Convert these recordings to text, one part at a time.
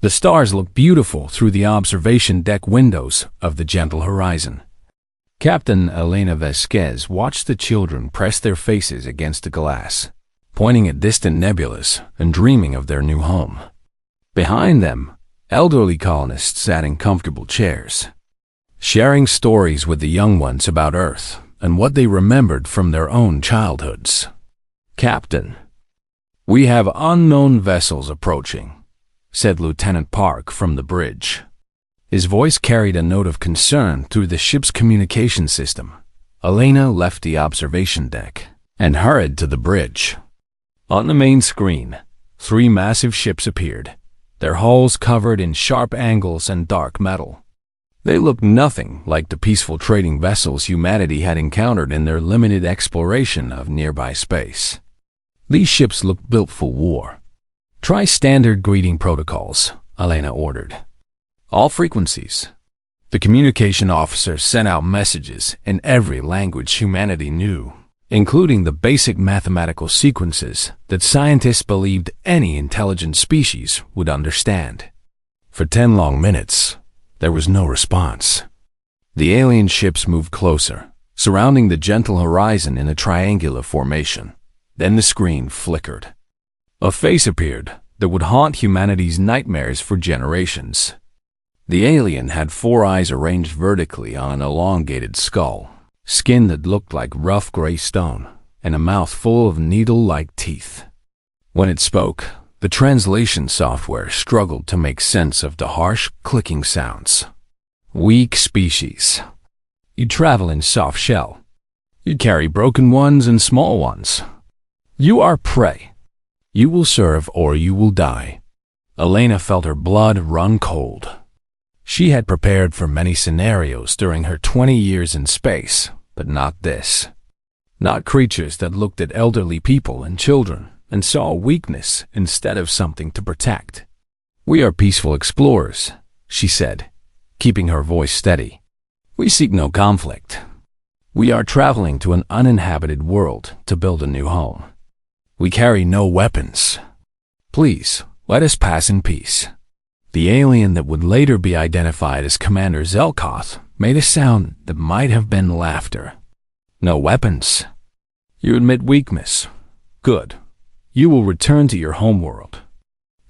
The stars looked beautiful through the observation deck windows of the gentle horizon. Captain Elena Vasquez watched the children press their faces against the glass, pointing at distant nebulas and dreaming of their new home. Behind them, elderly colonists sat in comfortable chairs, sharing stories with the young ones about Earth and what they remembered from their own childhoods. "Captain, we have unknown vessels approaching," said Lieutenant Park from the bridge. His voice carried a note of concern through the ship's communication system. Elena left the observation deck and hurried to the bridge. On the main screen, 3 massive ships appeared, their hulls covered in sharp angles and dark metal. They looked nothing like the peaceful trading vessels humanity had encountered in their limited exploration of nearby space. These ships looked built for war. "Try standard greeting protocols," Elena ordered. "All frequencies." The communication officer sent out messages in every language humanity knew, including the basic mathematical sequences that scientists believed any intelligent species would understand. For 10 long minutes, there was no response. The alien ships moved closer, surrounding the gentle horizon in a triangular formation. Then the screen flickered. A face appeared that would haunt humanity's nightmares for generations. The alien had 4 eyes arranged vertically on an elongated skull, skin that looked like rough gray stone, and a mouth full of needle-like teeth. When it spoke, the translation software struggled to make sense of the harsh, clicking sounds. "Weak species. You travel in soft shell. You carry broken ones and small ones. You are prey. You will serve or you will die." Elena felt her blood run cold. She had prepared for many scenarios during her 20 years in space, but not this. Not creatures that looked at elderly people and children and saw weakness instead of something to protect. "We are peaceful explorers," she said, keeping her voice steady. "We seek no conflict. We are traveling to an uninhabited world to build a new home. We carry no weapons. Please, let us pass in peace." The alien that would later be identified as Commander Zelkoth made a sound that might have been laughter. "No weapons. You admit weakness. Good. You will return to your homeworld.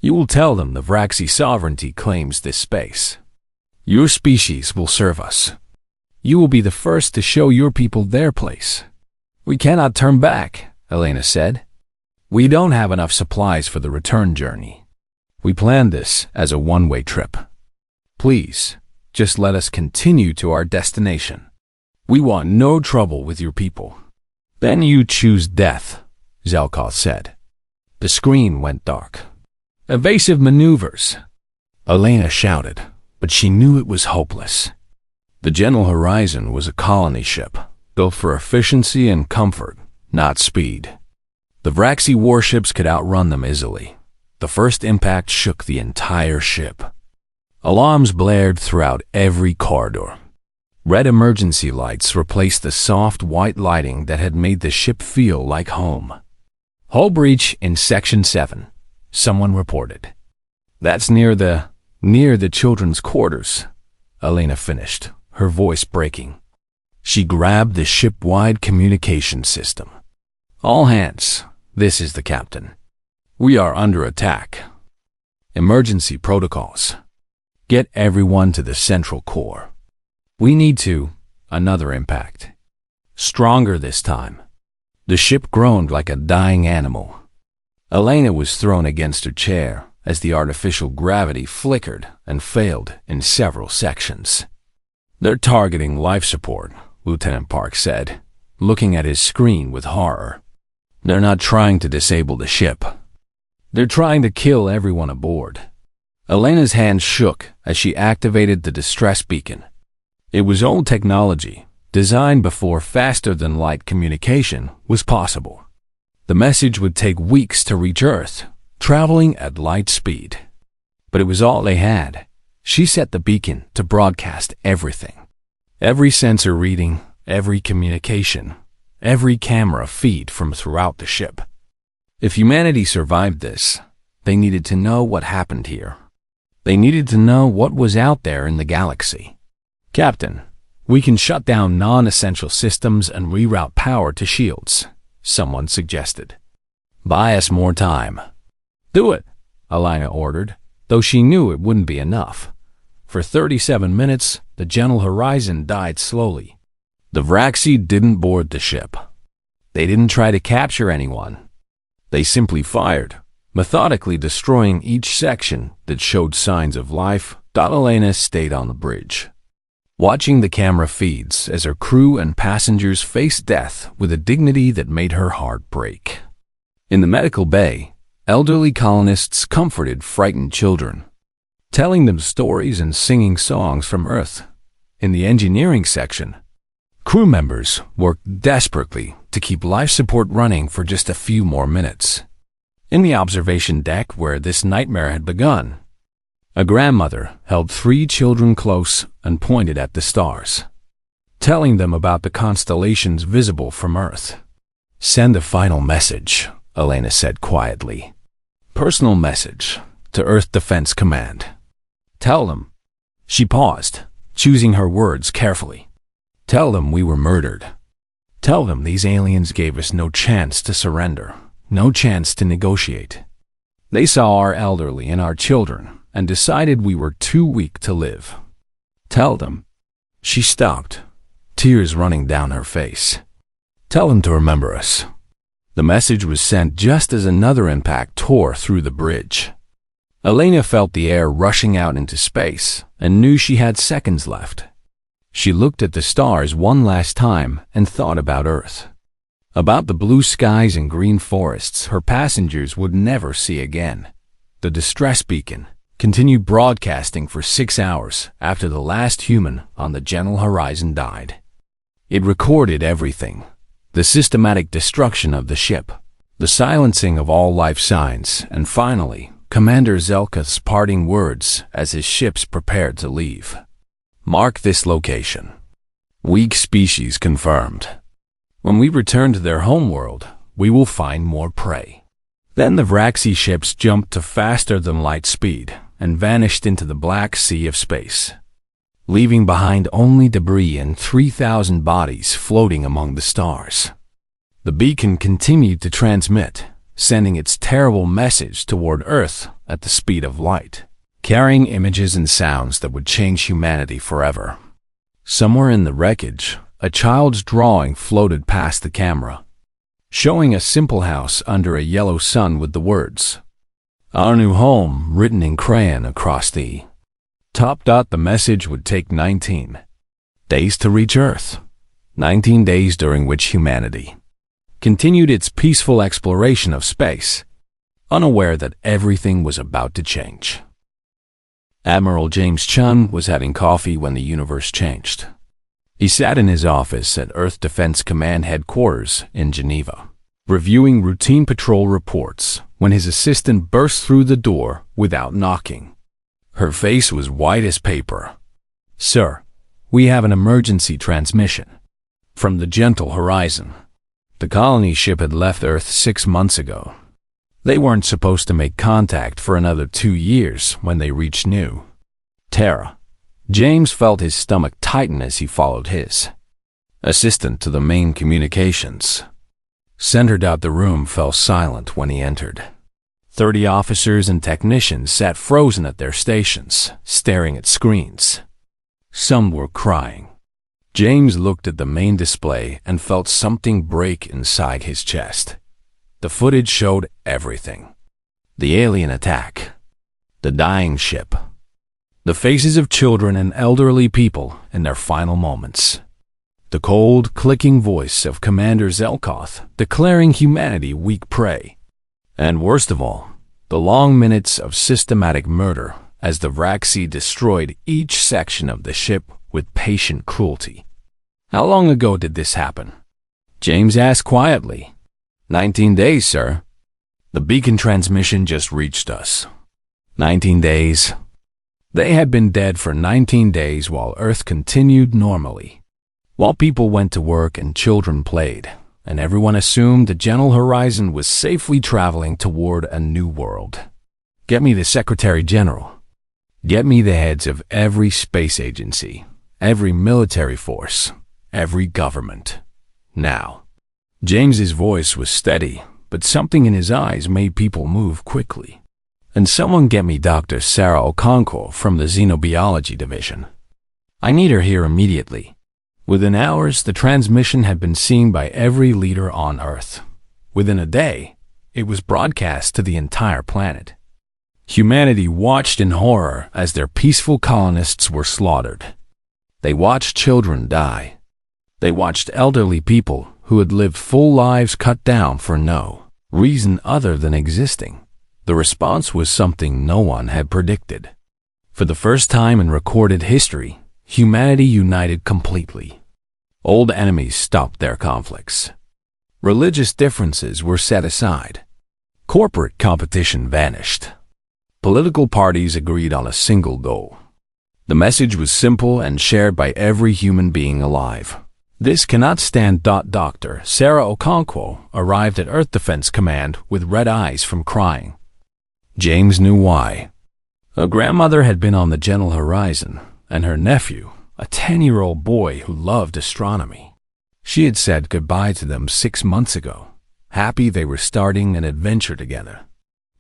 You will tell them the Vraxi sovereignty claims this space. Your species will serve us. You will be the first to show your people their place." "We cannot turn back," Elena said. "We don't have enough supplies for the return journey. We planned this as a one-way trip. Please, just let us continue to our destination. We want no trouble with your people." "Then you choose death," Zelkoth said. The screen went dark. "Evasive maneuvers," Elena shouted, but she knew it was hopeless. The gentle horizon was a colony ship, built for efficiency and comfort, not speed. The Vraxi warships could outrun them easily. The first impact shook the entire ship. Alarms blared throughout every corridor. Red emergency lights replaced the soft white lighting that had made the ship feel like home. "Hull breach in Section 7, someone reported." "That's near the children's quarters," Elena finished, her voice breaking. She grabbed the ship-wide communication system. "All hands, this is the captain. We are under attack. Emergency protocols. Get everyone to the central core. We need to." Another impact. Stronger this time. The ship groaned like a dying animal. Elena was thrown against her chair as the artificial gravity flickered and failed in several sections. "They're targeting life support," Lieutenant Park said, looking at his screen with horror. "They're not trying to disable the ship. They're trying to kill everyone aboard." Elena's hand shook as she activated the distress beacon. It was old technology, designed before faster-than-light communication was possible. The message would take weeks to reach Earth, traveling at light speed. But it was all they had. She set the beacon to broadcast everything. Every sensor reading, every communication, every camera feed from throughout the ship. If humanity survived this, they needed to know what happened here. They needed to know what was out there in the galaxy. "Captain, we can shut down non-essential systems and reroute power to shields," someone suggested. "Buy us more time." "Do it," Alina ordered, though she knew it wouldn't be enough. For 37 minutes, the Gentle Horizon died slowly. The Vraxi didn't board the ship. They didn't try to capture anyone. They simply fired, methodically destroying each section that showed signs of life. Alina stayed on the bridge, watching the camera feeds as her crew and passengers faced death with a dignity that made her heart break. In the medical bay, elderly colonists comforted frightened children, telling them stories and singing songs from Earth. In the engineering section, crew members worked desperately to keep life support running for just a few more minutes. In the observation deck where this nightmare had begun, a grandmother held 3 children close and pointed at the stars, telling them about the constellations visible from Earth. "Send a final message," Alina said quietly. "Personal message to Earth Defense Command. Tell them." She paused, choosing her words carefully. "Tell them we were murdered. Tell them these aliens gave us no chance to surrender, no chance to negotiate. They saw our elderly and our children and decided we were too weak to live. Tell them." She stopped, tears running down her face. "Tell them to remember us." The message was sent just as another impact tore through the bridge. Alina felt the air rushing out into space and knew she had seconds left. She looked at the stars one last time and thought about Earth, about the blue skies and green forests her passengers would never see again. The distress beacon continued broadcasting for 6 hours after the last human on the Gentle Horizon died. It recorded everything: the systematic destruction of the ship, the silencing of all life signs, and finally, Commander Zelka's parting words as his ships prepared to leave. "Mark this location. Weak species confirmed. When we return to their homeworld, we will find more prey." Then the Vraxi ships jumped to faster-than-light speed and vanished into the black sea of space, leaving behind only debris and 3,000 bodies floating among the stars. The beacon continued to transmit, sending its terrible message toward Earth at the speed of light, carrying images and sounds that would change humanity forever. Somewhere in the wreckage, a child's drawing floated past the camera, showing a simple house under a yellow sun with the words, "Our new home," written in crayon across the top. The message would take 19 days to reach Earth, 19 days during which humanity continued its peaceful exploration of space, unaware that everything was about to change. Admiral James Chun was having coffee when the universe changed. He sat in his office at Earth Defense Command headquarters in Geneva, reviewing routine patrol reports when his assistant burst through the door without knocking. Her face was white as paper. "Sir, we have an emergency transmission from the Gentle Horizon. The colony ship had left Earth 6 months ago. They weren't supposed to make contact for another 2 years when they reached New Terra." James felt his stomach tighten as he followed his assistant to the main communications. Centered out the room fell silent when he entered. 30 officers and technicians sat frozen at their stations, staring at screens. Some were crying. James looked at the main display and felt something break inside his chest. The footage showed everything: the alien attack, the dying ship, the faces of children and elderly people in their final moments, the cold, clicking voice of Commander Zelkoth declaring humanity weak prey, and worst of all, the long minutes of systematic murder as the Vraxi destroyed each section of the ship with patient cruelty. "How long ago did this happen?" James asked quietly. 19 days, sir. The beacon transmission just reached us. 19 days. They had been dead for 19 days while Earth continued normally, while people went to work and children played, and everyone assumed the Gentle Horizon was safely traveling toward a new world. "Get me the Secretary General." Get me the heads of every space agency, every military force, every government. Now." James's voice was steady, but something in his eyes made people move quickly. "And someone get me Dr. Sarah Okonkwo from the Xenobiology Division. I need her here immediately." Within hours, the transmission had been seen by every leader on Earth. Within a day, it was broadcast to the entire planet. Humanity watched in horror as their peaceful colonists were slaughtered. They watched children die. They watched elderly people who had lived full lives cut down for no reason other than existing. The response was something no one had predicted. For the first time in recorded history, humanity united completely. Old enemies stopped their conflicts. Religious differences were set aside. Corporate competition vanished. Political parties agreed on a single goal. The message was simple and shared by every human being alive. "This cannot stand." Dr. Sarah Okonkwo arrived at Earth Defense Command with red eyes from crying. James knew why. Her grandmother had been on the Gentle Horizon, and her nephew, a 10-year-old boy who loved astronomy. She had said goodbye to them 6 months ago, happy they were starting an adventure together.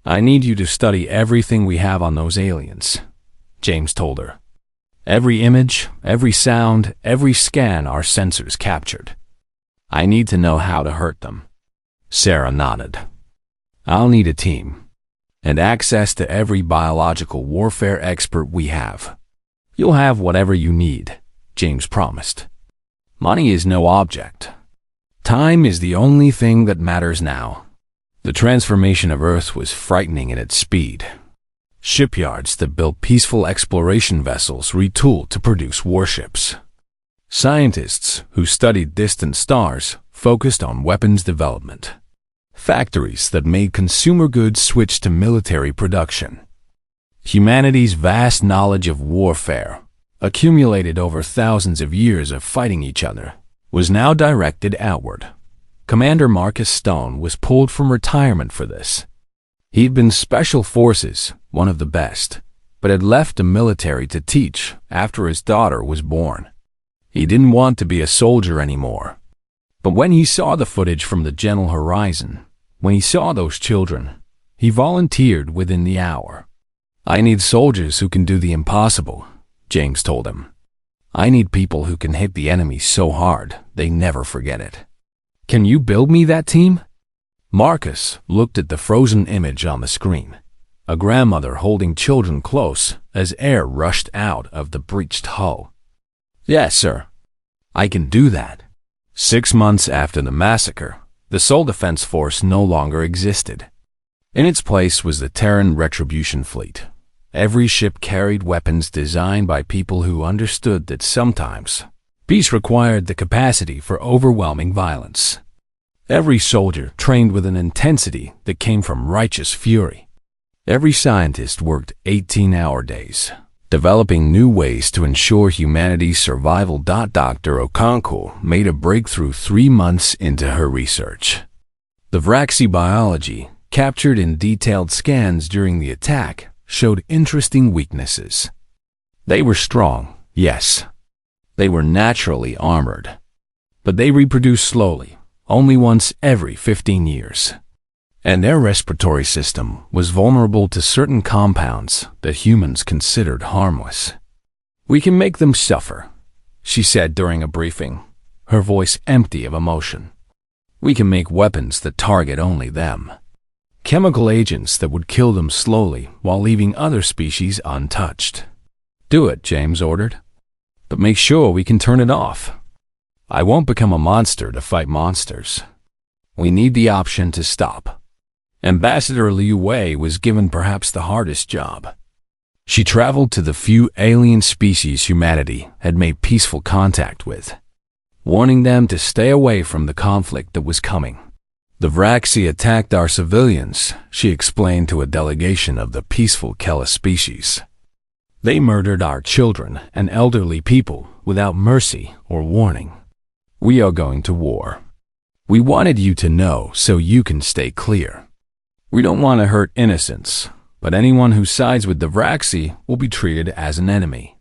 "I need you to study everything we have on those aliens," James told her. "Every image, every sound, every scan our sensors captured. I need to know how to hurt them." Sarah nodded. "I'll need a team, and access to every biological warfare expert we have." "You'll have whatever you need," James promised. "Money is no object. Time is the only thing that matters now." The transformation of Earth was frightening in its speed. Shipyards that built peaceful exploration vessels retooled to produce warships. Scientists who studied distant stars focused on weapons development. Factories that made consumer goods switched to military production. Humanity's vast knowledge of warfare, accumulated over thousands of years of fighting each other, was now directed outward. Commander Marcus Stone was pulled from retirement for this. He'd been Special Forces, one of the best, but had left the military to teach after his daughter was born. He didn't want to be a soldier anymore. But when he saw the footage from the Gentle Horizon, when he saw those children, he volunteered within the hour. "I need soldiers who can do the impossible," James told him. "I need people who can hit the enemy so hard they never forget it. Can you build me that team?" Marcus looked at the frozen image on the screen, a grandmother holding children close as air rushed out of the breached hull. "Yes, sir. I can do that." 6 months after the massacre, the Soul Defense Force no longer existed. In its place was the Terran Retribution Fleet. Every ship carried weapons designed by people who understood that sometimes peace required the capacity for overwhelming violence. Every soldier trained with an intensity that came from righteous fury. Every scientist worked 18-hour days, developing new ways to ensure humanity's survival. Dr. Okonkwo made a breakthrough 3 months into her research. The Vraxi biology, captured in detailed scans during the attack, showed interesting weaknesses. They were strong, yes. They were naturally armored. But they reproduced slowly, only once every 15 years. And their respiratory system was vulnerable to certain compounds that humans considered harmless. "We can make them suffer," she said during a briefing, her voice empty of emotion. "We can make weapons that target only them. Chemical agents that would kill them slowly while leaving other species untouched." "Do it," James ordered. "But make sure we can turn it off. I won't become a monster to fight monsters. We need the option to stop." Ambassador Liu Wei was given perhaps the hardest job. She traveled to the few alien species humanity had made peaceful contact with, warning them to stay away from the conflict that was coming. "The Vraxi attacked our civilians," she explained to a delegation of the peaceful Kella species. "They murdered our children and elderly people without mercy or warning. We are going to war. We wanted you to know so you can stay clear. We don't want to hurt innocents. but anyone who sides with the Vraxi will be treated as an enemy.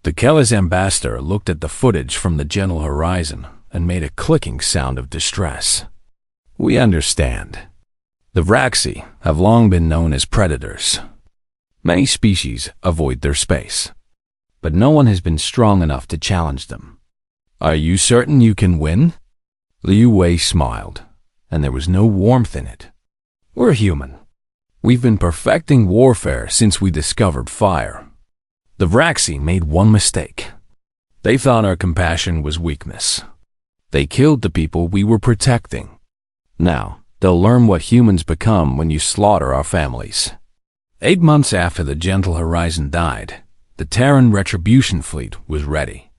The Kellis ambassador looked at the footage from the gentle horizon and made a clicking sound of distress. We understand. The Vraxi have long been known as predators. Many species avoid their space, but no one has been strong enough to challenge them. Are you certain you can win? Liu Wei smiled, and there was no warmth in it. We're human. We've been perfecting warfare since we discovered fire. The Vraxi made one mistake. They thought our compassion was weakness. They killed the people we were protecting. Now, they'll learn what humans become when you slaughter our families. 8 months after the Gentle Horizon died, the Terran Retribution Fleet was ready.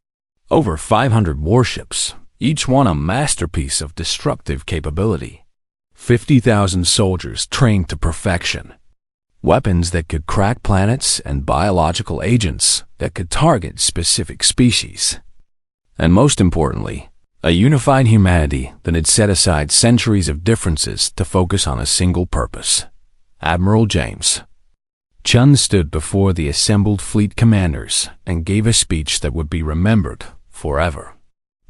Over 500 warships, each one a masterpiece of destructive capability. 50,000 soldiers trained to perfection. Weapons that could crack planets and biological agents that could target specific species. And most importantly, a unified humanity that had set aside centuries of differences to focus on a single purpose. Admiral James Chun stood before the assembled fleet commanders and gave a speech that would be remembered forever.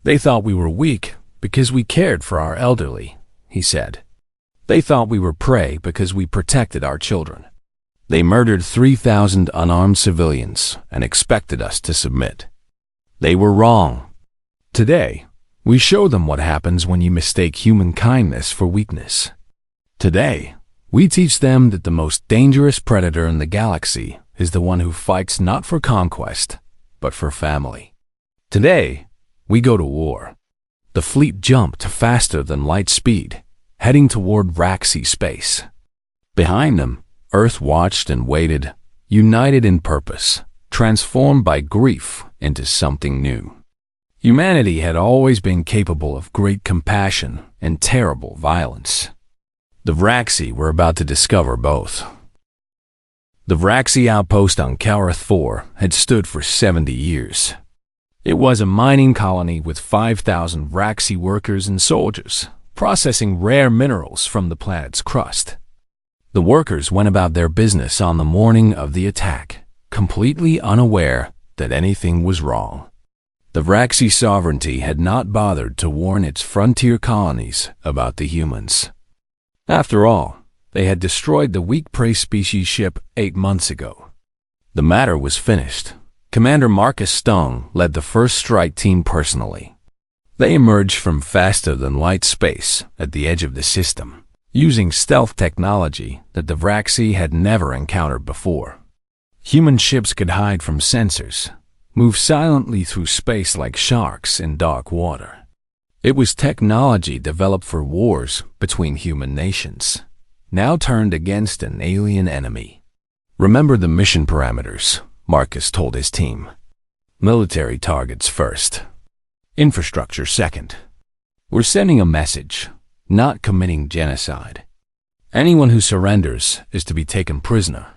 They thought we were weak because we cared for our elderly, he said. They thought we were prey because we protected our children. They murdered 3,000 unarmed civilians and expected us to submit. They were wrong. Today, we show them what happens when you mistake human kindness for weakness. Today, we teach them that the most dangerous predator in the galaxy is the one who fights not for conquest, but for family. Today, we go to war. The fleet jumped faster than light speed, heading toward Vraxi space. Behind them, Earth watched and waited, united in purpose, transformed by grief into something new. Humanity had always been capable of great compassion and terrible violence. The Vraxi were about to discover both. The Vraxi outpost on Kalrith IV had stood for 70 years. It was a mining colony with 5,000 Vraxi workers and soldiers, processing rare minerals from the planet's crust. The workers went about their business on the morning of the attack, completely unaware that anything was wrong. The Vraxi sovereignty had not bothered to warn its frontier colonies about the humans. After all, they had destroyed the weak prey species ship 8 months ago. The matter was finished. Commander Marcus Stung led the first strike team personally. They emerged from faster-than-light space at the edge of the system, using stealth technology that the Vraxi had never encountered before. Human ships could hide from sensors, move silently through space like sharks in dark water. It was technology developed for wars between human nations, now turned against an alien enemy. Remember the mission parameters, Marcus told his team. Military targets first. Infrastructure second. We're sending a message, not committing genocide. Anyone who surrenders is to be taken prisoner.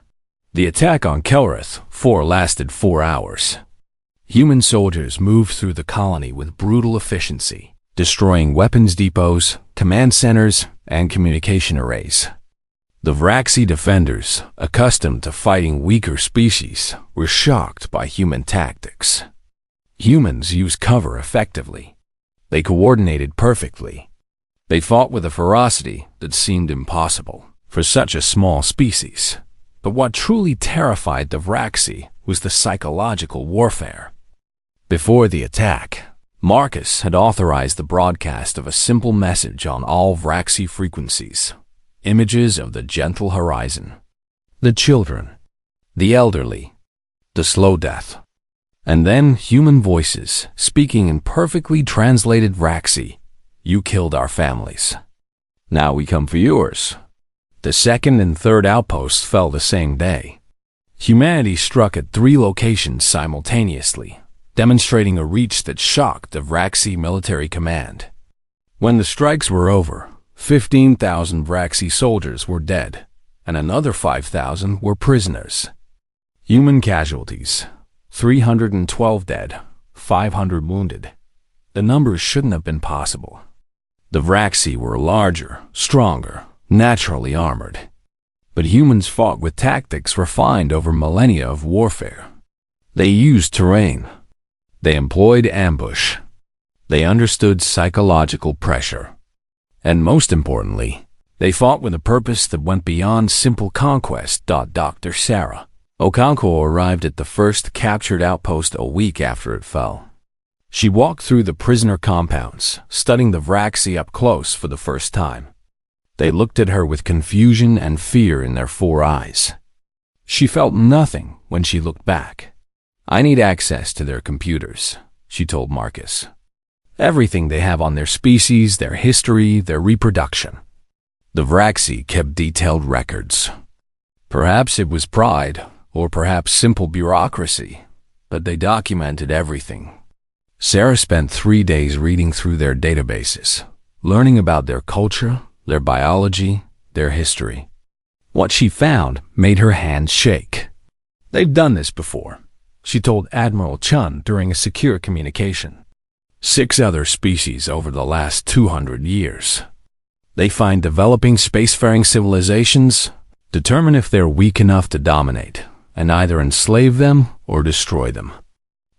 The attack on Kalrith IV lasted 4 hours. Human soldiers moved through the colony with brutal efficiency, destroying weapons depots, command centers, and communication arrays. The Vraxi defenders, accustomed to fighting weaker species, were shocked by human tactics. Humans used cover effectively. They coordinated perfectly. They fought with a ferocity that seemed impossible for such a small species. But what truly terrified the Vraxi was the psychological warfare. Before the attack, Marcus had authorized the broadcast of a simple message on all Vraxi frequencies. Images of the gentle horizon, the children, the elderly, the slow death, and then human voices speaking in perfectly translated Vraxi. You killed our families. Now we come for yours. The second and third outposts fell the same day. Humanity struck at 3 locations simultaneously, demonstrating a reach that shocked the Vraxi military command. When the strikes were over, 15,000 Vraxi soldiers were dead, and another 5,000 were prisoners. Human casualties, 312 dead, 500 wounded. The numbers shouldn't have been possible. The Vraxi were larger, stronger, naturally armored. But humans fought with tactics refined over millennia of warfare. They used terrain. They employed ambush. They understood psychological pressure. And most importantly, they fought with a purpose that went beyond simple conquest. Dr. Sarah Okonkwo arrived at the first captured outpost a week after it fell. She walked through the prisoner compounds, studying the Vraxi up close for the first time. They looked at her with confusion and fear in their 4 eyes. She felt nothing when she looked back. "I need access to their computers," she told Marcus. "Everything they have on their species, their history, their reproduction." The Vraxi kept detailed records. Perhaps it was pride, or perhaps simple bureaucracy, but they documented everything. Sarah spent 3 days reading through their databases, learning about their culture, their biology, their history. What she found made her hands shake. "They've done this before," she told Admiral Chun during a secure communication. 6 other species over the last 200 years. They find developing spacefaring civilizations, determine if they're weak enough to dominate, and either enslave them or destroy them.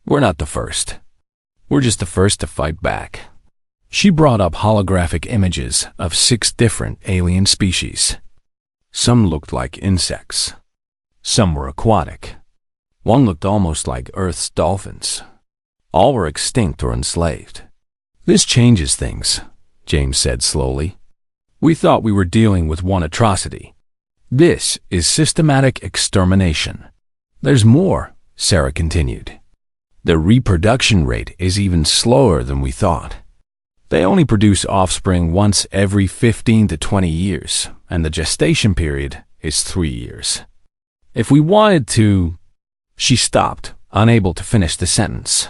We're not the first. We're just the first to fight back. She brought up holographic images of 6 different alien species. Some looked like insects. Some were aquatic. One looked almost like Earth's dolphins. All were extinct or enslaved. "This changes things," James said slowly. "We thought we were dealing with one atrocity. This is systematic extermination." "There's more," Sarah continued. "The reproduction rate is even slower than we thought. They only produce offspring once every 15 to 20 years, and the gestation period is 3 years. If we wanted to—" She stopped, unable to finish the sentence.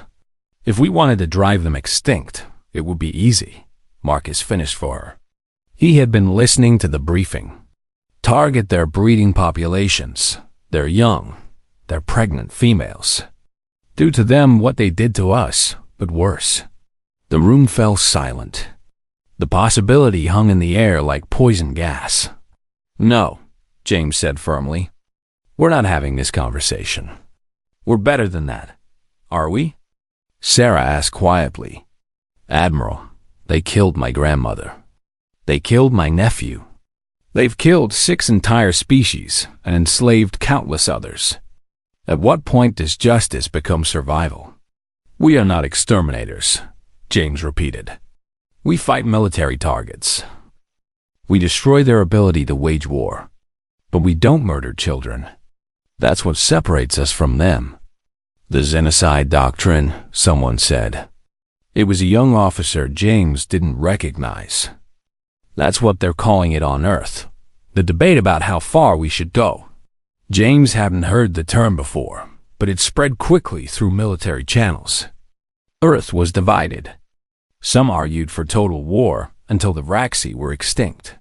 "If we wanted to drive them extinct, it would be easy," Marcus finished for her. He had been listening to the briefing. "Target their breeding populations, their young, their pregnant females. Do to them what they did to us, but worse." The room fell silent. The possibility hung in the air like poison gas. "No," James said firmly. "We're not having this conversation. We're better than that. Are we?" Sarah asked quietly. "Admiral, they killed my grandmother. They killed my nephew. They've killed 6 entire species and enslaved countless others. At what point does justice become survival?" "We are not exterminators," James repeated. "We fight military targets. We destroy their ability to wage war. But we don't murder children. That's what separates us from them." "The Xenocide Doctrine," someone said. It was a young officer James didn't recognize. "That's what they're calling it on Earth. The debate about how far we should go." James hadn't heard the term before, but it spread quickly through military channels. Earth was divided. Some argued for total war until the Vraxi were extinct.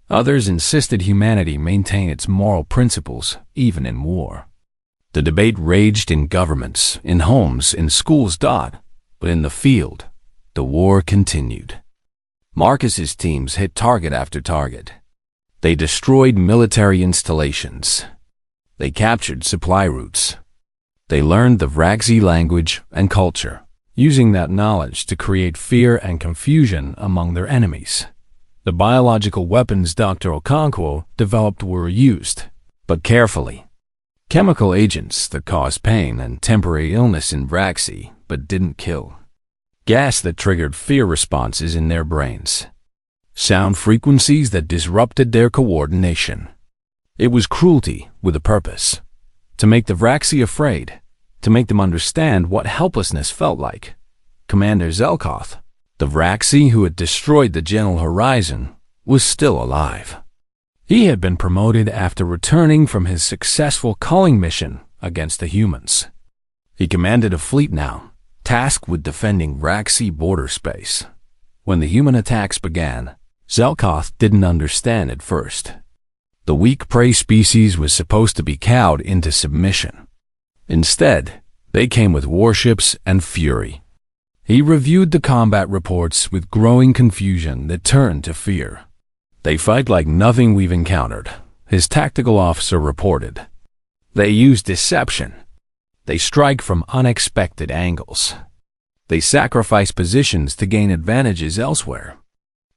Others insisted humanity maintain its moral principles even in war. The debate raged in governments, in homes, in schools. But in the field, the war continued. Marcus's teams hit target after target. They destroyed military installations. They captured supply routes. They learned the Vraxi language and culture, using that knowledge to create fear and confusion among their enemies. The biological weapons Dr. Okonkwo developed were used, but carefully. Chemical agents that caused pain and temporary illness in Vraxi, but didn't kill. Gas that triggered fear responses in their brains. Sound frequencies that disrupted their coordination. It was cruelty with a purpose. To make the Vraxi afraid. To make them understand what helplessness felt like. Commander Zelkoth, the Vraxi who had destroyed the General Horizon, was still alive. He had been promoted after returning from his successful culling mission against the humans. He commanded a fleet now, tasked with defending Vraxi border space. When the human attacks began, Zelkoth didn't understand at first. The weak prey species was supposed to be cowed into submission. Instead, they came with warships and fury. He reviewed the combat reports with growing confusion that turned to fear. "They fight like nothing we've encountered," his tactical officer reported. They use deception. They strike from unexpected angles. They sacrifice positions to gain advantages elsewhere.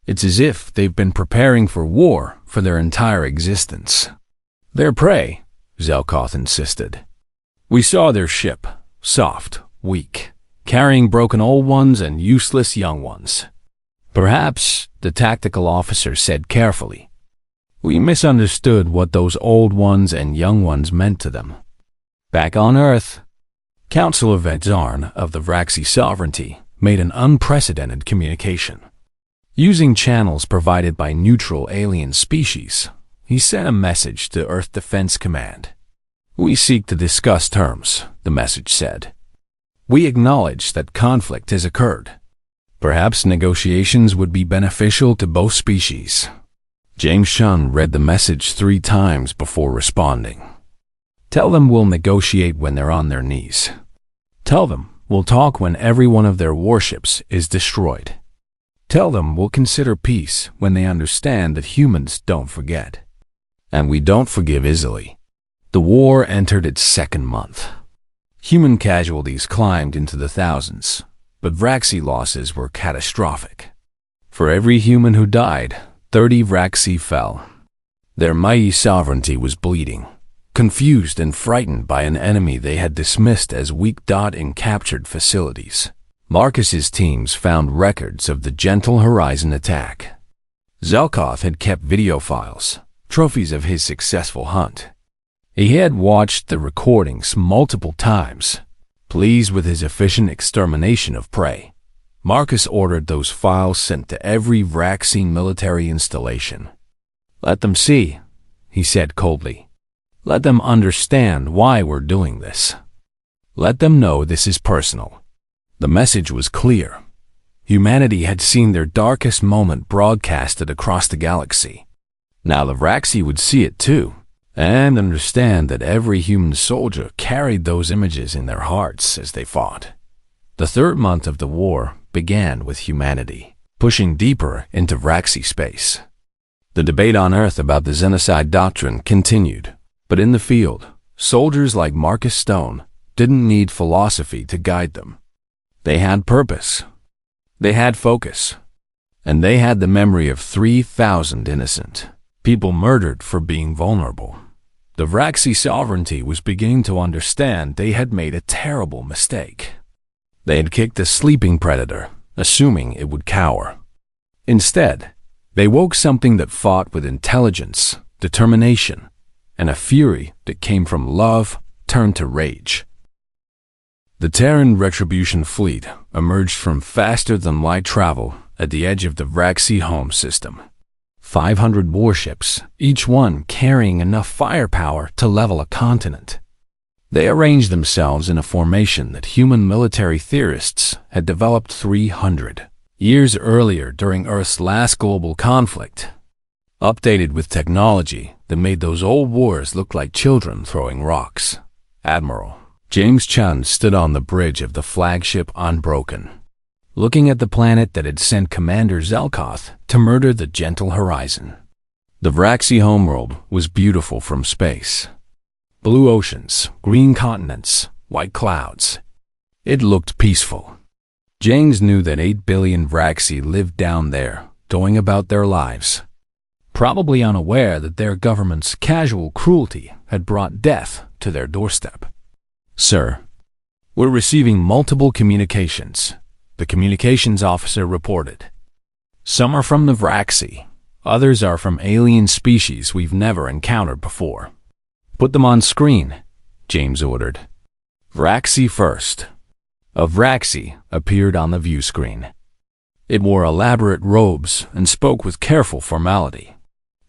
It's as if they've been preparing for war for their entire existence. Their prey, Zelkoth insisted. We saw their ship, soft, weak, carrying broken old ones and useless young ones. Perhaps, the tactical officer said carefully, we misunderstood what those old ones and young ones meant to them. Back on Earth, Councilor Vedzarn of the Vraxi Sovereignty made an unprecedented communication. Using channels provided by neutral alien species, he sent a message to Earth Defense Command. We seek to discuss terms, the message said. We acknowledge that conflict has occurred. Perhaps negotiations would be beneficial to both species. James Shun read the message 3 times before responding. Tell them we'll negotiate when they're on their knees. Tell them we'll talk when every one of their warships is destroyed. Tell them we'll consider peace when they understand that humans don't forget. And we don't forgive easily. The war entered its 2nd month. Human casualties climbed into the thousands, but Vraxi losses were catastrophic. For every human who died, 30 Vraxi fell. Their mighty sovereignty was bleeding, confused and frightened by an enemy they had dismissed as weak in captured facilities. Marcus's teams found records of the Gentle Horizon attack. Zelkoth had kept video files, trophies of his successful hunt. He had watched the recordings multiple times. Pleased with his efficient extermination of prey, Marcus ordered those files sent to every Vraxi military installation. Let them see, he said coldly. Let them understand why we're doing this. Let them know this is personal. The message was clear. Humanity had seen their darkest moment broadcasted across the galaxy. Now the Vraxi would see it too, and understand that every human soldier carried those images in their hearts as they fought. The 3rd month of the war began with humanity, pushing deeper into Vraxi space. The debate on Earth about the Xenocide doctrine continued, but in the field, soldiers like Marcus Stone didn't need philosophy to guide them. They had purpose. They had focus. And they had the memory of 3,000 innocent people murdered for being vulnerable. The Vraxi sovereignty was beginning to understand they had made a terrible mistake. They had kicked a sleeping predator, assuming it would cower. Instead, they woke something that fought with intelligence, determination, and a fury that came from love turned to rage. The Terran Retribution Fleet emerged from faster-than-light travel at the edge of the Vraxi home system. 500 warships, each one carrying enough firepower to level a continent. They arranged themselves in a formation that human military theorists had developed 300 years earlier during Earth's last global conflict, updated with technology that made those old wars look like children throwing rocks. Admiral James Chun stood on the bridge of the flagship Unbroken, looking at the planet that had sent Commander Zelkoth to murder the Gentle Horizon. The Vraxi homeworld was beautiful from space. Blue oceans, green continents, white clouds. It looked peaceful. James knew that 8 billion Vraxi lived down there, going about their lives, probably unaware that their government's casual cruelty had brought death to their doorstep. Sir, we're receiving multiple communications, the communications officer reported. Some are from the Vraxi, others are from alien species we've never encountered before. Put them on screen, James ordered. Vraxi first. A Vraxi appeared on the view screen. It wore elaborate robes and spoke with careful formality.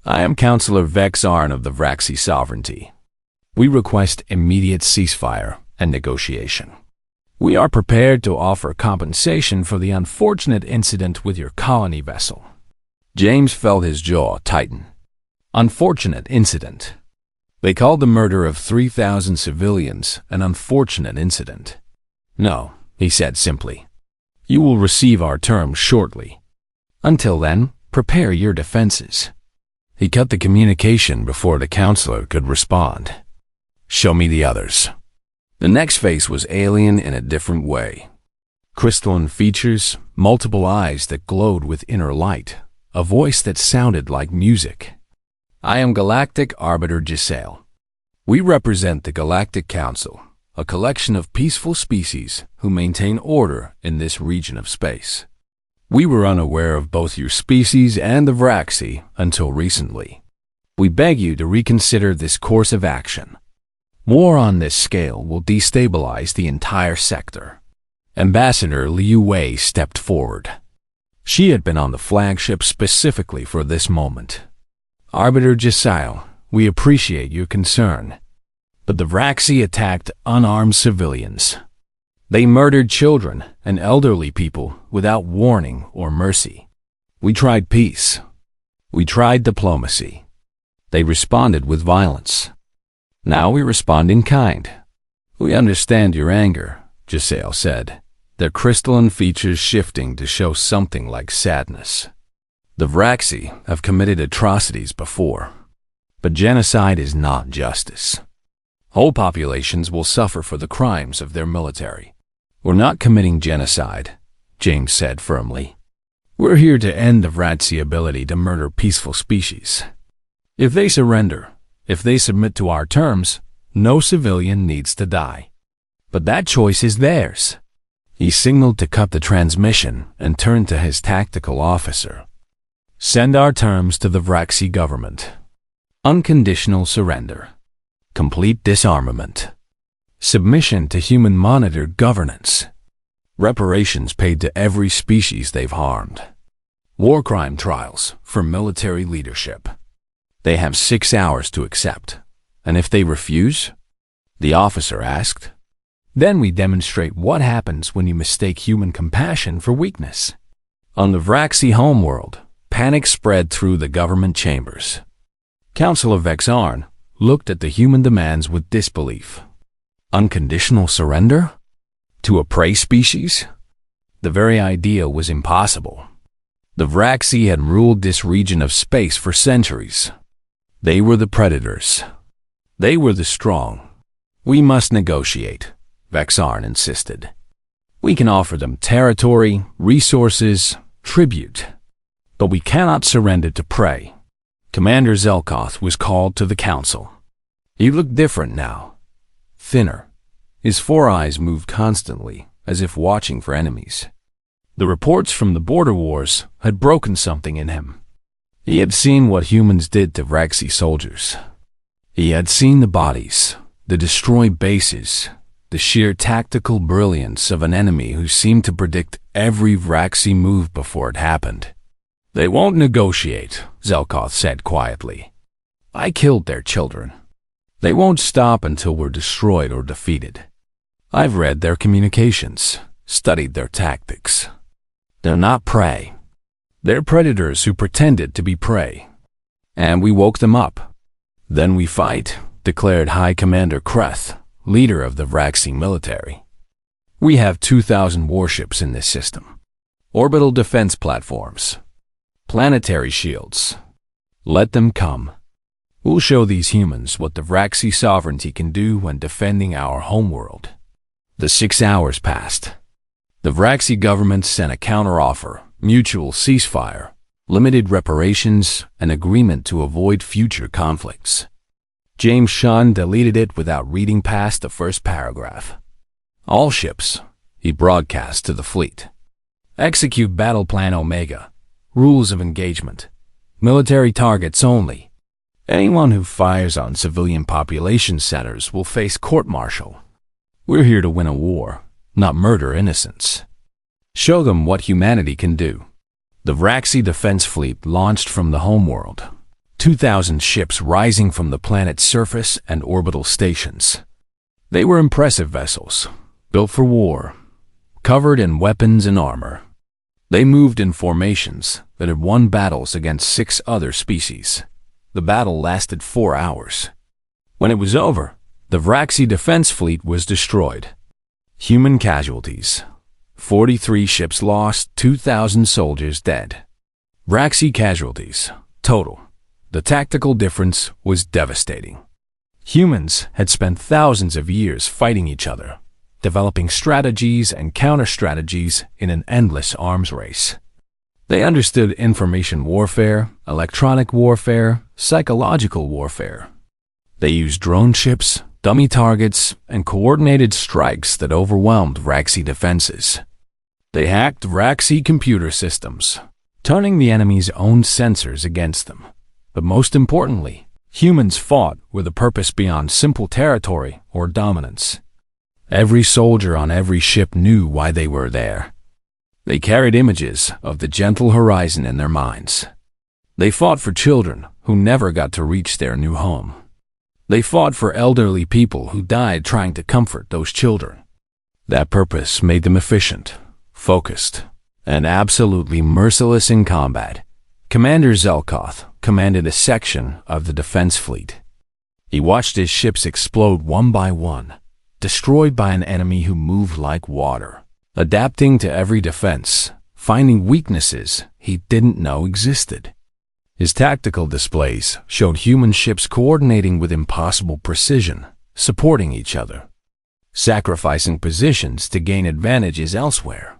I am Councilor Vex Arn of the Vraxi Sovereignty. We request immediate ceasefire and negotiation. We are prepared to offer compensation for the unfortunate incident with your colony vessel. James felt his jaw tighten. Unfortunate incident. They called the murder of 3,000 civilians an unfortunate incident. No, he said simply. You will receive our terms shortly. Until then, prepare your defenses. He cut the communication before the counselor could respond. Show me the others. The next face was alien in a different way. Crystalline features, multiple eyes that glowed with inner light, a voice that sounded like music. I am Galactic Arbiter Giselle. We represent the Galactic Council, a collection of peaceful species who maintain order in this region of space. We were unaware of both your species and the Vraxi until recently. We beg you to reconsider this course of action. War on this scale will destabilize the entire sector. Ambassador Liu Wei stepped forward. She had been on the flagship specifically for this moment. Arbiter Giselle, we appreciate your concern, but the Vraxi attacked unarmed civilians. They murdered children and elderly people without warning or mercy. We tried peace. We tried diplomacy. They responded with violence. Now we respond in kind. We understand your anger, Giselle said, their crystalline features shifting to show something like sadness. The Vraxi have committed atrocities before, but genocide is not justice. Whole populations will suffer for the crimes of their military. We're not committing genocide, James said firmly. We're here to end the Vraxi ability to murder peaceful species. If they surrender, if they submit to our terms, no civilian needs to die. But that choice is theirs. He signaled to cut the transmission and turned to his tactical officer. Send our terms to the Vraxi government. Unconditional surrender. Complete disarmament. Submission to human-monitored governance. Reparations paid to every species they've harmed. War crime trials for military leadership. They have 6 hours to accept. And if they refuse? The officer asked. Then we demonstrate what happens when you mistake human compassion for weakness. On the Vraxi homeworld, panic spread through the government chambers. Councillor Vexarn looked at the human demands with disbelief. Unconditional surrender? To a prey species? The very idea was impossible. The Vraxi had ruled this region of space for centuries. They were the predators. They were the strong. We must negotiate, Vexarn insisted. We can offer them territory, resources, tribute. But we cannot surrender to prey. Commander Zelkoth was called to the council. He looked different now. Thinner. His 4 eyes moved constantly, as if watching for enemies. The reports from the border wars had broken something in him. He had seen what humans did to Vraxi soldiers. He had seen the bodies, the destroyed bases, the sheer tactical brilliance of an enemy who seemed to predict every Vraxi move before it happened. They won't negotiate, Zelkoth said quietly. I killed their children. They won't stop until we're destroyed or defeated. I've read their communications, studied their tactics. They're not prey. They're predators who pretended to be prey. And we woke them up. Then we fight, declared High Commander Kreth, leader of the Vraxi military. We have 2,000 warships in this system. Orbital defense platforms. Planetary shields. Let them come. We'll show these humans what the Vraxi sovereignty can do when defending our homeworld. The 6 hours passed. The Vraxi government sent a counteroffer, mutual ceasefire, limited reparations, and agreement to avoid future conflicts. James Shun deleted it without reading past the first paragraph. All ships, he broadcast to the fleet. Execute Battle Plan Omega. Rules of engagement. Military targets only. Anyone who fires on civilian population centers will face court-martial. We're here to win a war, not murder innocents. Show them what humanity can do. The Vraxi Defense Fleet launched from the homeworld. 2,000 ships rising from the planet's surface and orbital stations. They were impressive vessels, built for war, covered in weapons and armor. They moved in formations that had won battles against 6 other species. The battle lasted 4 hours. When it was over, the Vraxi Defense Fleet was destroyed. Human casualties. 43 ships lost, 2,000 soldiers dead. Vraxi casualties, total, the tactical difference was devastating. Humans had spent thousands of years fighting each other, developing strategies and counter-strategies in an endless arms race. They understood information warfare, electronic warfare, psychological warfare. They used drone ships, dummy targets, and coordinated strikes that overwhelmed Raxi defenses. They hacked Raxi computer systems, turning the enemy's own sensors against them. But most importantly, humans fought with a purpose beyond simple territory or dominance. Every soldier on every ship knew why they were there. They carried images of the gentle horizon in their minds. They fought for children who never got to reach their new home. They fought for elderly people who died trying to comfort those children. That purpose made them efficient, focused, and absolutely merciless in combat. Commander Zelkoth commanded a section of the defense fleet. He watched his ships explode one by one, destroyed by an enemy who moved like water, adapting to every defense, finding weaknesses he didn't know existed. His tactical displays showed human ships coordinating with impossible precision, supporting each other, sacrificing positions to gain advantages elsewhere.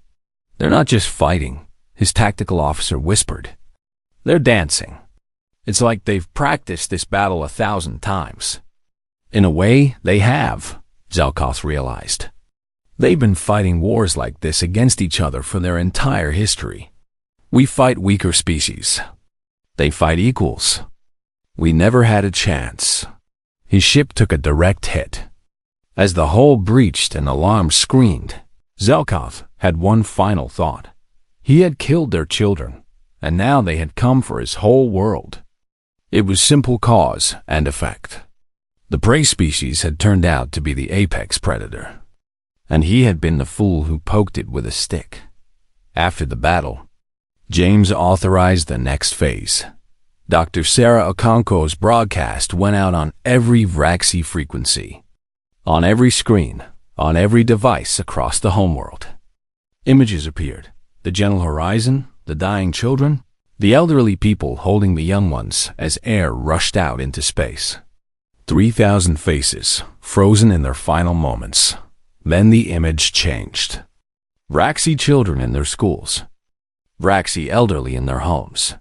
They're not just fighting, his tactical officer whispered. They're dancing. It's like they've practiced this battle 1,000 times. In a way, they have, Zelkoth realized. They've been fighting wars like this against each other for their entire history. We fight weaker species. They fight equals. We never had a chance. His ship took a direct hit. As the hull breached and alarms screamed, Zelkoth had one final thought. He had killed their children, and now they had come for his whole world. It was simple cause and effect. The prey species had turned out to be the apex predator, and he had been the fool who poked it with a stick. After the battle, James authorized the next phase. Dr. Sarah Okonkwo's broadcast went out on every Raxi frequency, on every screen, on every device across the homeworld. Images appeared: the gentle horizon, the dying children, the elderly people holding the young ones as air rushed out into space. 3,000 faces, frozen in their final moments. Then the image changed. Raxi children in their schools. Raxi elderly in their homes.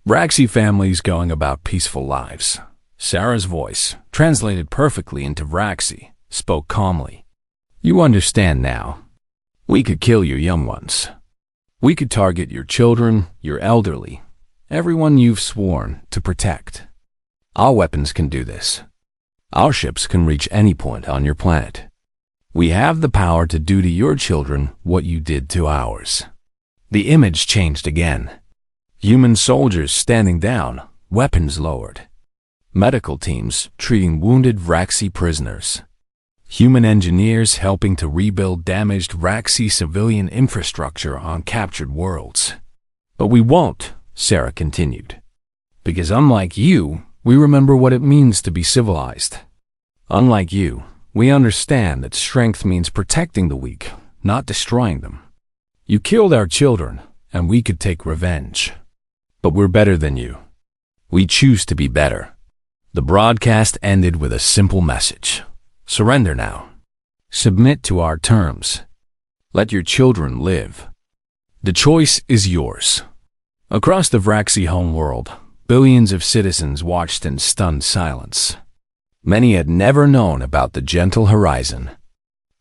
Raxi families going about peaceful lives. Sarah's voice, translated perfectly into Raxi, spoke calmly. You understand now. We could kill your young ones. We could target your children, your elderly, everyone you've sworn to protect. Our weapons can do this. Our ships can reach any point on your planet. We have the power to do to your children what you did to ours. The image changed again. Human soldiers standing down, weapons lowered. Medical teams treating wounded Raxi prisoners. Human engineers helping to rebuild damaged Raxi civilian infrastructure on captured worlds. But we won't, Sarah continued. Because unlike you, we remember what it means to be civilized. Unlike you, we understand that strength means protecting the weak, not destroying them. You killed our children, and we could take revenge. But we're better than you. We choose to be better. The broadcast ended with a simple message. Surrender now. Submit to our terms. Let your children live. The choice is yours. Across the Vraxi homeworld, billions of citizens watched in stunned silence. Many had never known about the gentle horizon.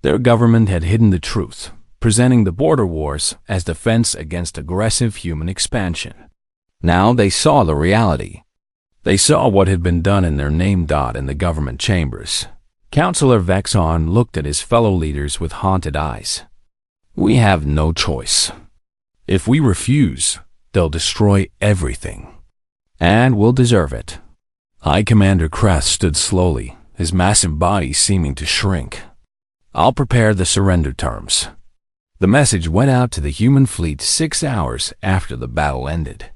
Their government had hidden the truth, presenting the border wars as defense against aggressive human expansion. Now they saw the reality. They saw what had been done in their name dot in the government chambers. Councillor Vexon looked at his fellow leaders with haunted eyes. We have no choice. If we refuse, they'll destroy everything. And we'll deserve it. High Commander Kreth stood slowly, his massive body seeming to shrink. I'll prepare the surrender terms. The message went out to the human fleet 6 hours after the battle ended.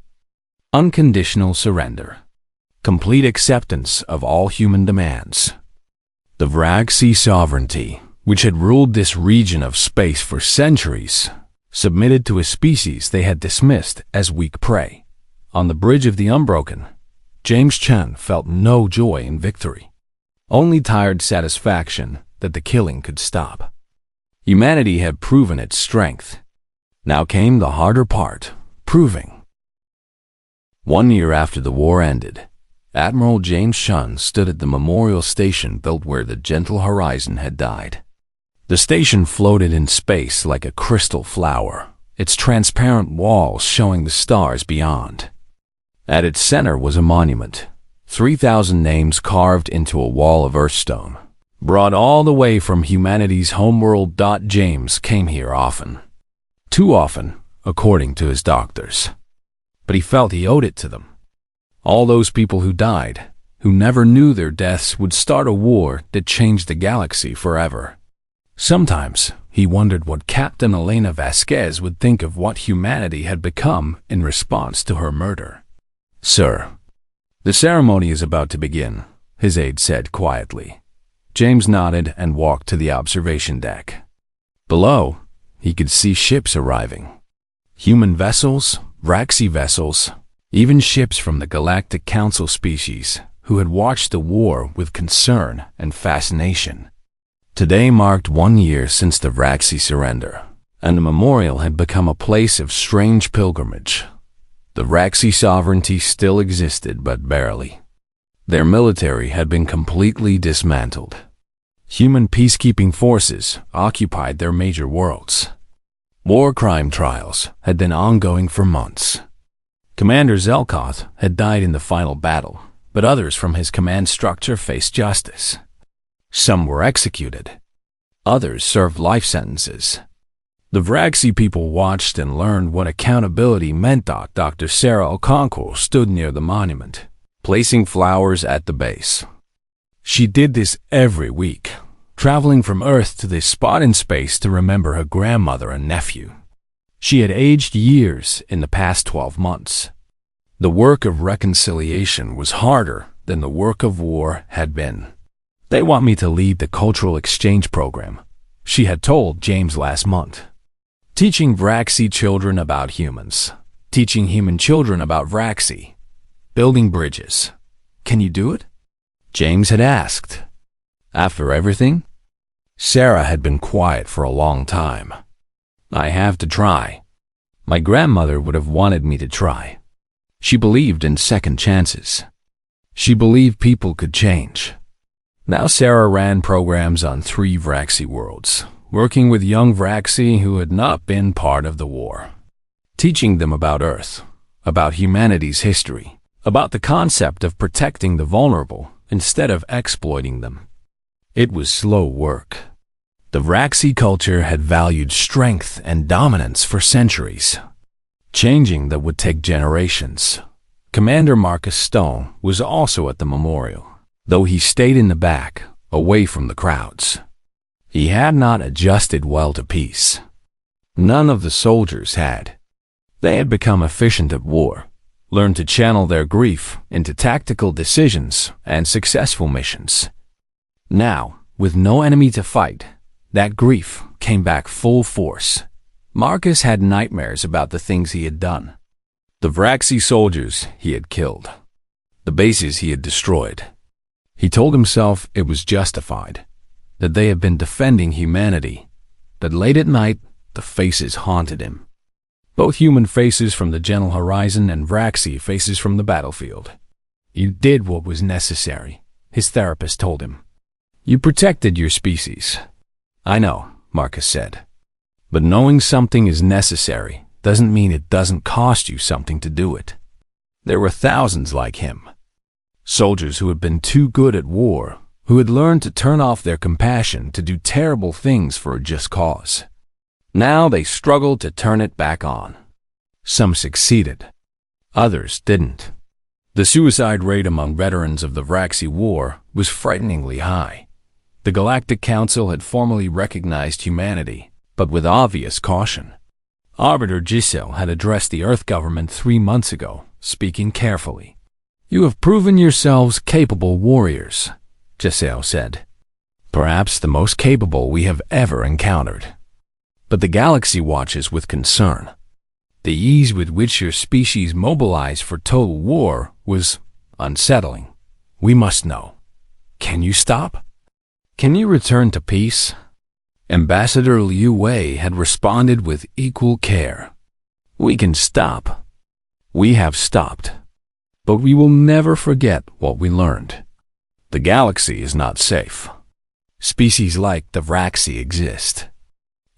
Unconditional surrender. Complete acceptance of all human demands. The Vraxi sovereignty, which had ruled this region of space for centuries, submitted to a species they had dismissed as weak prey. On the bridge of the Unbroken, James Chen felt no joy in victory, only tired satisfaction that the killing could stop. Humanity had proven its strength. Now came the harder part, proving. 1 year after the war ended, Admiral James Chen stood at the memorial station built where the gentle Horizon had died. The station floated in space like a crystal flower, its transparent walls showing the stars beyond. At its center was a monument, 3,000 names carved into a wall of earthstone, brought all the way from humanity's homeworld. James came here often. Too often, according to his doctors. But he felt he owed it to them. All those people who died, who never knew their deaths, would start a war that changed the galaxy forever. Sometimes he wondered what Captain Elena Vasquez would think of what humanity had become in response to her murder. "Sir, the ceremony is about to begin," his aide said quietly. James nodded and walked to the observation deck. Below, he could see ships arriving. Human vessels, Vraxi vessels, even ships from the Galactic Council species who had watched the war with concern and fascination. Today marked 1 year since the Vraxi surrender, and the memorial had become a place of strange pilgrimage. The Vraxi sovereignty still existed, but barely. Their military had been completely dismantled. Human peacekeeping forces occupied their major worlds. War crime trials had been ongoing for months. Commander Zelkoth had died in the final battle, but others from his command structure faced justice. Some were executed. Others served life sentences. The Vraxi people watched and learned what accountability meant. Dr. Sarah Okonkwo stood near the monument, placing flowers at the base. She did this every week, traveling from Earth to this spot in space to remember her grandmother and nephew. She had aged years in the past 12 months. The work of reconciliation was harder than the work of war had been. "They want me to lead the cultural exchange program," she had told James last month. "Teaching Vraxi children about humans, teaching human children about Vraxi, building bridges. Can you do it?" James had asked. After everything? Sarah had been quiet for a long time. "I have to try. My grandmother would have wanted me to try." She believed in second chances. She believed people could change. Now Sarah ran programs on 3 Vraxi worlds, working with young Vraxi who had not been part of the war, teaching them about Earth, about humanity's history, about the concept of protecting the vulnerable instead of exploiting them. It was slow work. The Vraxi culture had valued strength and dominance for centuries. Changing that would take generations. Commander Marcus Stone was also at the memorial, though he stayed in the back, away from the crowds. He had not adjusted well to peace. None of the soldiers had. They had become efficient at war, learned to channel their grief into tactical decisions and successful missions. Now, with no enemy to fight, that grief came back full force. Marcus had nightmares about the things he had done. The Vraxi soldiers he had killed. The bases he had destroyed. He told himself it was justified, that they had been defending humanity, that late at night the faces haunted him. Both human faces from the gentle Horizon and Vraxi faces from the battlefield. "You did what was necessary," his therapist told him. "You protected your species." "I know," Marcus said. "But knowing something is necessary doesn't mean it doesn't cost you something to do it." There were thousands like him. Soldiers who had been too good at war, who had learned to turn off their compassion to do terrible things for a just cause. Now they struggled to turn it back on. Some succeeded. Others didn't. The suicide rate among veterans of the Vraxi War was frighteningly high. The Galactic Council had formally recognized humanity, but with obvious caution. Arbiter Giselle had addressed the Earth government 3 months ago, speaking carefully. "You have proven yourselves capable warriors," Giselle said. "Perhaps the most capable we have ever encountered. But the galaxy watches with concern. The ease with which your species mobilized for total war was unsettling. We must know. Can you stop? Can you return to peace? Ambassador Liu Wei had responded with equal care. We can stop. We have stopped. But we will never forget what we learned. The galaxy is not safe. Species like the Vraxi exist.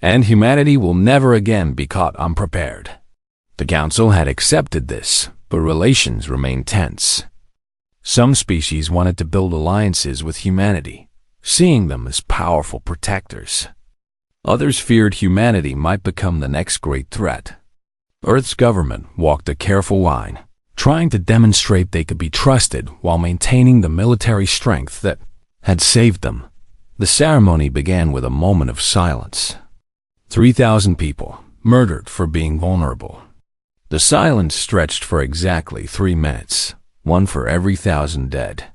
And humanity will never again be caught unprepared. The Council had accepted this, but relations remained tense. Some species wanted to build alliances with humanity, seeing them as powerful protectors. Others feared humanity might become the next great threat. Earth's government walked a careful line, trying to demonstrate they could be trusted while maintaining the military strength that had saved them. The ceremony began with a moment of silence. 3,000 people murdered for being vulnerable. The silence stretched for exactly 3 minutes, one for every 1,000 dead.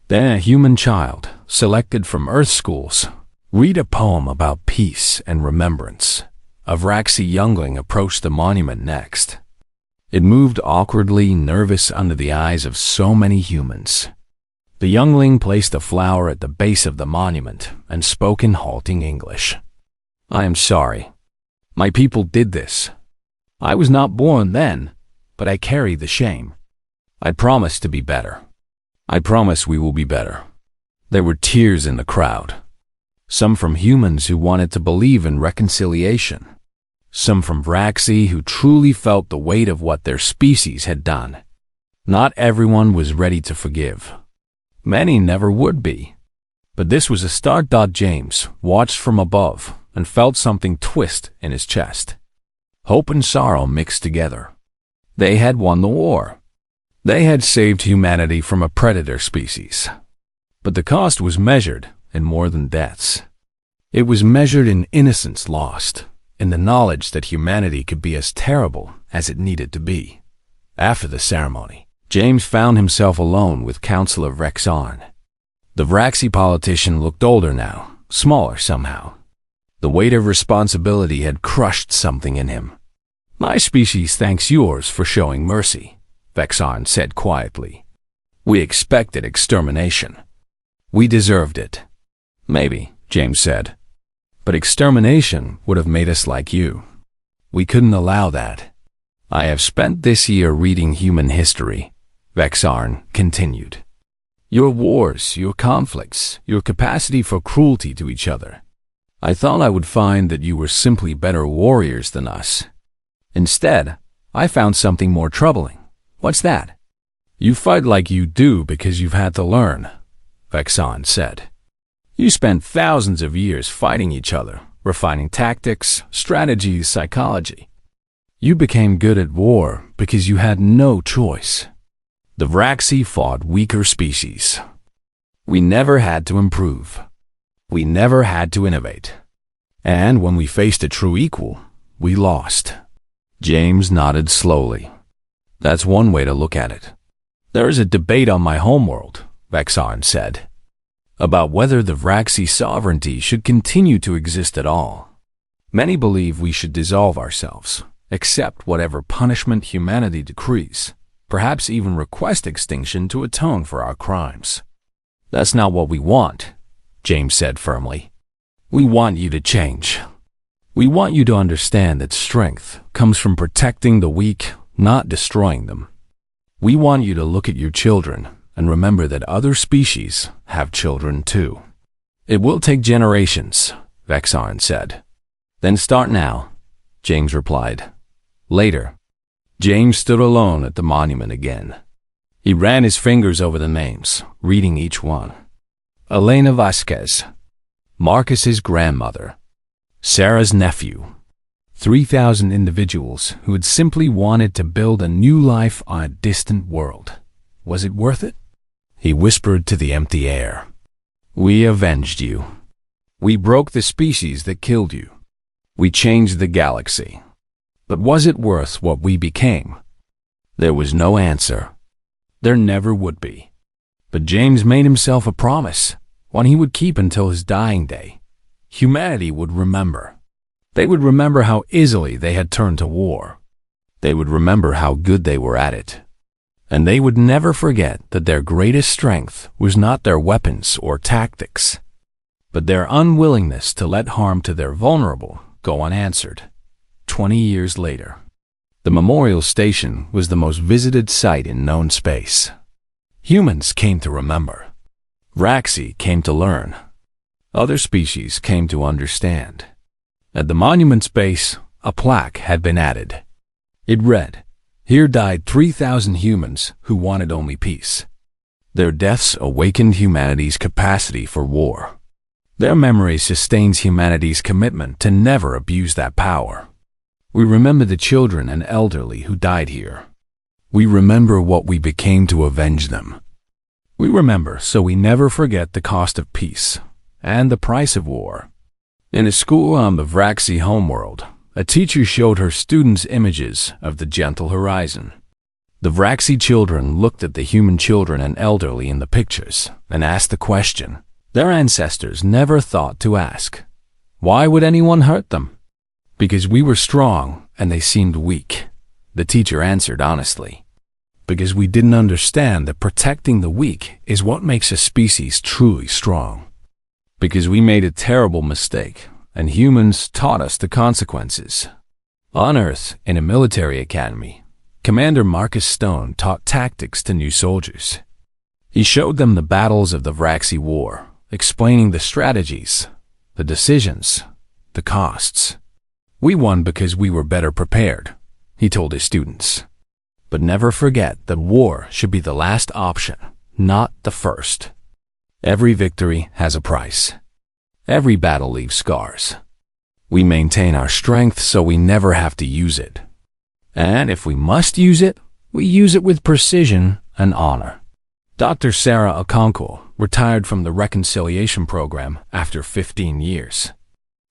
Then a human child, selected from Earth schools, read a poem about peace and remembrance. A Vraxi youngling approached the monument next. It moved awkwardly, nervous under the eyes of so many humans. The youngling placed a flower at the base of the monument and spoke in halting English. I am sorry. My people did this. I was not born then, but I carry the shame. I promise to be better. I promise we will be better. There were tears in the crowd. Some from humans who wanted to believe in reconciliation. Some from Vraxi who truly felt the weight of what their species had done. Not everyone was ready to forgive. Many never would be. But this was a start. James watched from above and felt something twist in his chest. Hope and sorrow mixed together. They had won the war. They had saved humanity from a predator species. But the cost was measured in more than deaths. It was measured in innocence lost, in the knowledge that humanity could be as terrible as it needed to be. After the ceremony, James found himself alone with Councillor Vexarn. The Vraxi politician looked older now, smaller somehow. The weight of responsibility had crushed something in him. My species thanks yours for showing mercy, Vexarn said quietly. We expected extermination. We deserved it. Maybe, James said. But extermination would have made us like you. We couldn't allow that. I have spent this year reading human history, Vexarn continued. Your wars, your conflicts, your capacity for cruelty to each other. I thought I would find that you were simply better warriors than us. Instead, I found something more troubling. What's that? You fight like you do because you've had to learn, Vexarn said. You spent thousands of years fighting each other, refining tactics, strategies, psychology. You became good at war because you had no choice. The Vraxi fought weaker species. We never had to improve. We never had to innovate. And when we faced a true equal, we lost. James nodded slowly. That's one way to look at it. There is a debate on my homeworld, Vexarn said, about whether the Vraxi sovereignty should continue to exist at all. Many believe we should dissolve ourselves, accept whatever punishment humanity decrees, perhaps even request extinction to atone for our crimes. That's not what we want, James said firmly. We want you to change. We want you to understand that strength comes from protecting the weak, not destroying them. We want you to look at your children and remember that other species have children too. It will take generations, Vexarn said. Then start now, James replied. Later. James stood alone at the monument again. He ran his fingers over the names, reading each one. Elena Vasquez, Marcus's grandmother, Sarah's nephew. 3,000 individuals who had simply wanted to build a new life on a distant world. Was it worth it? He whispered to the empty air. We avenged you. We broke the species that killed you. We changed the galaxy. But was it worth what we became? There was no answer. There never would be. But James made himself a promise, one he would keep until his dying day. Humanity would remember. They would remember how easily they had turned to war. They would remember how good they were at it. And they would never forget that their greatest strength was not their weapons or tactics, but their unwillingness to let harm to their vulnerable go unanswered. 20 years later, the memorial station was the most visited site in known space. Humans came to remember. Vraxi came to learn. Other species came to understand. At the monument's base, a plaque had been added. It read, "Here died 3,000 humans who wanted only peace. Their deaths awakened humanity's capacity for war. Their memory sustains humanity's commitment to never abuse that power. We remember the children and elderly who died here. We remember what we became to avenge them. We remember so we never forget the cost of peace and the price of war." In a school on the Vraxi homeworld, a teacher showed her students images of the gentle horizon. The Vraxi children looked at the human children and elderly in the pictures and asked the question their ancestors never thought to ask. Why would anyone hurt them? Because we were strong and they seemed weak, the teacher answered honestly. Because we didn't understand that protecting the weak is what makes a species truly strong. Because we made a terrible mistake, and humans taught us the consequences. On Earth, in a military academy, Commander Marcus Stone taught tactics to new soldiers. He showed them the battles of the Vraxi War, explaining the strategies, the decisions, the costs. We won because we were better prepared, he told his students. But never forget that war should be the last option, not the first. Every victory has a price. Every battle leaves scars. We maintain our strength so we never have to use it. And if we must use it, we use it with precision and honor. Dr. Sarah Okonkwo retired from the reconciliation program after 15 years.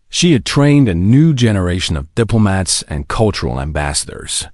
She had trained a new generation of diplomats and cultural ambassadors.